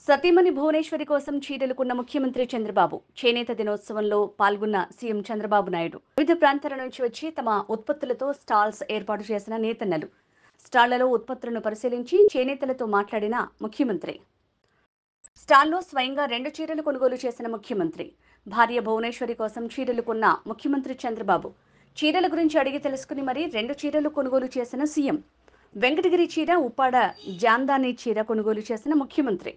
సతీమణి భువనేశ్వరి కోసం చీరలుకున్న ముఖ్యమంత్రి చంద్రబాబు చేనేత దినోత్సవంలో పాల్గొన్న సీఎం చంద్రబాబు నాయుడు వివిధ ప్రాంతాల నుంచి వచ్చి తమ ఉత్పత్తులతో స్టాల్స్ ఏర్పాటు చేసిన నేతన్నలు స్టాళ్లలో ఉత్పత్తులను పరిశీలించి చేనేతలతో మాట్లాడిన ముఖ్యమంత్రి స్టాల్లో స్వయంగా 2 చీరలు కొనుగోలు చేసిన ముఖ్యమంత్రి భార్య భువనేశ్వరి కోసం చీరలు కొన్న ముఖ్యమంత్రి చంద్రబాబు చీరల గురించి అడిగి తెలుసుకుని మరీ 2 చీరలు కొనుగోలు చేసిన సీఎం వెంకటగిరి చీర ఉప్పాడ జాందాని చీర కొనుగోలు చేసిన ముఖ్యమంత్రి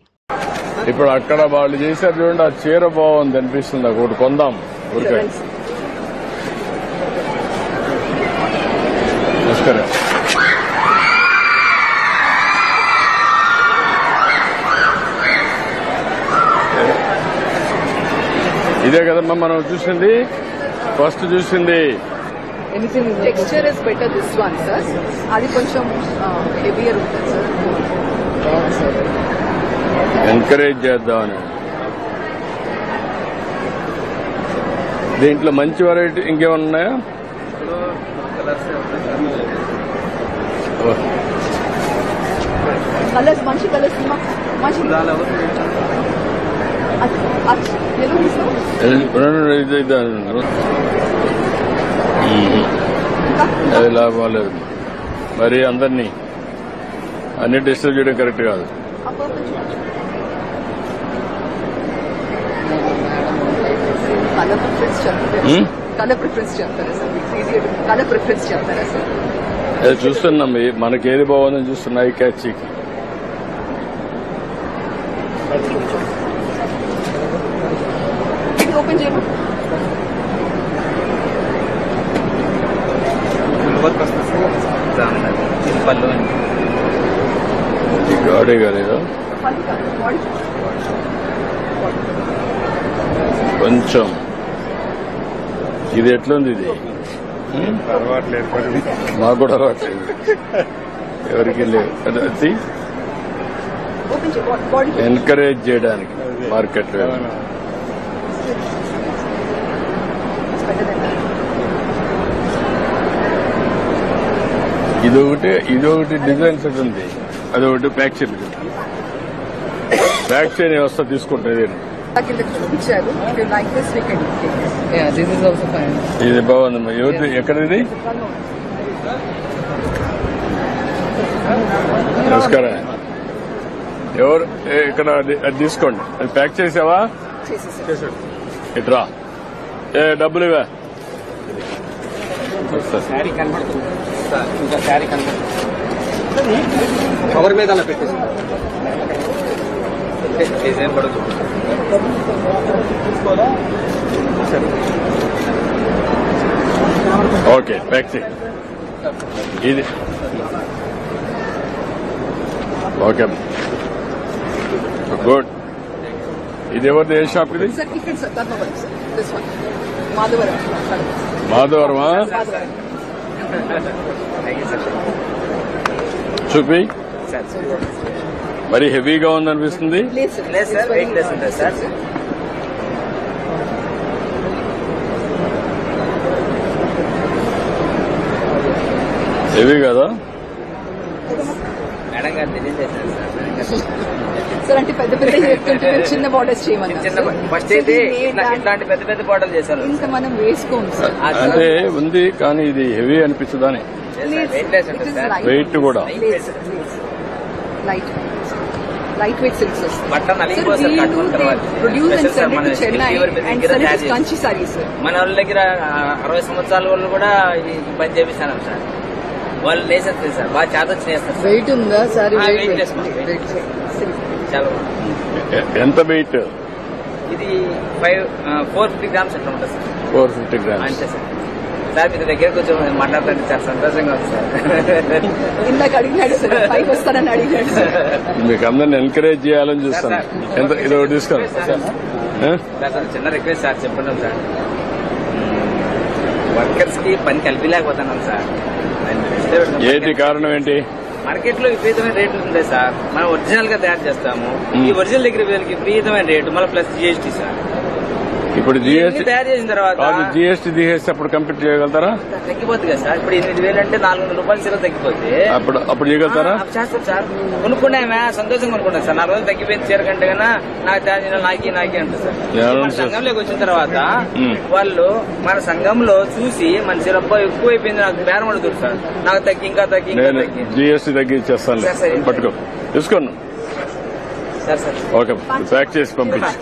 ఇప్పుడు అక్కడ వాళ్ళు చేశారు చూడండి ఆ చీర బాగుంది అనిపిస్తుంది నాకు ఒకటి కొందాం ఊరికే నమస్కారం ఇదే కదమ్మా మనం చూసింది ఫస్ట్ చూసింది texture is better this one sir అది కొంచెం హెవియర్ ఉంటుంది సార్ ఎంకరేజ్ చేద్దామని దీంట్లో మంచి వెరైటీ ఇంకేమన్నా ఉన్నాయా కలర్స్ మంచి కలర్స్ మంచి అది లాభం లేదు మరి అందరినీ అన్ని డిస్టర్బ్ చేయడం కరెక్ట్ కాదు కలర్ ప్రిఫరెన్స్ చెప్తారా సార్ కలర్ ప్రిఫరెన్స్ చెప్తారా సార్ అది చూస్తున్నాం మనకేది బాగుందని చూస్తున్నా ఈ క్యాచ్ ఓపెన్ చేయమా గాడే కాలేదా కొంచెం ఇది ఎట్లుంది ఇది మాకు కూడా అలవాట్లేదు ఎవరికి లేదు ఎంకరేజ్ చేయడానికి మార్కెట్ ఇదొకటి డిజైన్ సెట్ ఉంది అదొకటి ప్యాక్ చేయండి ప్యాక్ చేయని వ్యవస్థ తీసుకుంటుంది చూపించారు ఇది బాగుందమ్మా ఎవరి ఎక్కడ ఇది నమస్కారం ఎవరు ఇక్కడ అది తీసుకోండి అది ప్యాక్ చేసావా ఇట్రా డబ్బులు ఇవా కవర్ మీద అలా పెట్టేసి ఓకే ప్యాక్ చేయి ఇది ఓకే గుడ్ ఇది ఎవరిది ఏ షాప్ ఇది మాధవరమా చూపి మరి హెవీగా ఉందనిపిస్తుంది హెవీ కదా సార్ అంటే పెద్ద పెద్ద చెప్తుంటే చిన్న బార్డర్స్ చేయమన్నారు ఫస్ట్ అయితే ఇట్లాంటి పెద్ద పెద్ద బాటలు చేశారు ఇంకా మనం వేసుకోము సార్ అంటే ఉంది కానీ ఇది హెవీ అనిపించదని వెయిట్ కూడా light weight silks Kanchi saris మన వాళ్ళ దగ్గర 60 సంవత్సరాల వాళ్ళు కూడా ఈ పని చేపిస్తాను సార్ వాళ్ళు లేసేస్తారు సార్ బాగా చేత చేస్తారు వెయిట్ ఉందా సారీ చాలా ఎంత వెయిట్ ఇది 450 గ్రామ్స్ అట్లా ఉంటుంది సార్ 450 గ్రామ్స్ అంతే సార్ సార్ మీ దగ్గర కొంచెం మాట్లాడుతుంటే చాలా సంతోషంగా ఉంది సార్ ఇందాక అడిగినాడు సార్ పైకి వస్తానని అడిగినాడు సార్ మీకు అందరిని ఎంకరేజ్ చేయాలని చూస్తాను ఎంత ఇది ఒకటి తీసుకోండి సార్ చిన్న రిక్వెస్ట్ సార్ చెప్పండి సార్ వర్కర్స్ కి పని కలిపిలేకపోతున్నాం సార్ ఏంటి కారణం ఏంటి మార్కెట్ లో విపరీతమైన రేట్లు ఉంటాయి సార్ మనం ఒరిజినల్ గా తయారు చేస్తాము ఈ ఒరిజినల్ దగ్గర వీళ్ళకి విపరీతమైన రేటు మళ్ళీ ప్లస్ జిఎస్టీ సార్ ఇప్పుడు ఇవన్నీ జిఎస్టీ తయారు చేసిన తర్వాత కాదు, జిఎస్టీ తీసేస్తే అప్పుడు కంప్లీట్ చేయగలుగుతారా? తగ్గిపోతుంది కదా సార్. ఇప్పుడు 8,000 అంటే 400 రూపాయలు చీర తగ్గిపోతే అప్పుడు చేయగలుగుతారా? చేస్తాం సార్. కొనుక్కున్నామే సంతోషంగా కొనుక్కున్నాం సార్. 4 రోజులు తగ్గిపోయింది చీర కంటే కన్నా నాకు తయారు చేయాలి నాకి అంటారు సార్. మన సంఘంలోకి వచ్చిన తర్వాత వాళ్ళు మన సంఘంలో చూసి మన చీర ఎక్కువైపోయింది నాకు బేరం అడుగుతారు సార్. నాకు ఇంకా తగ్గి నేను జిఎస్టీ తగ్గించేస్తాను, పట్టుకో తీసుకోండి. సార్ ఓకే, ప్యాక్ చేసి పంపించి.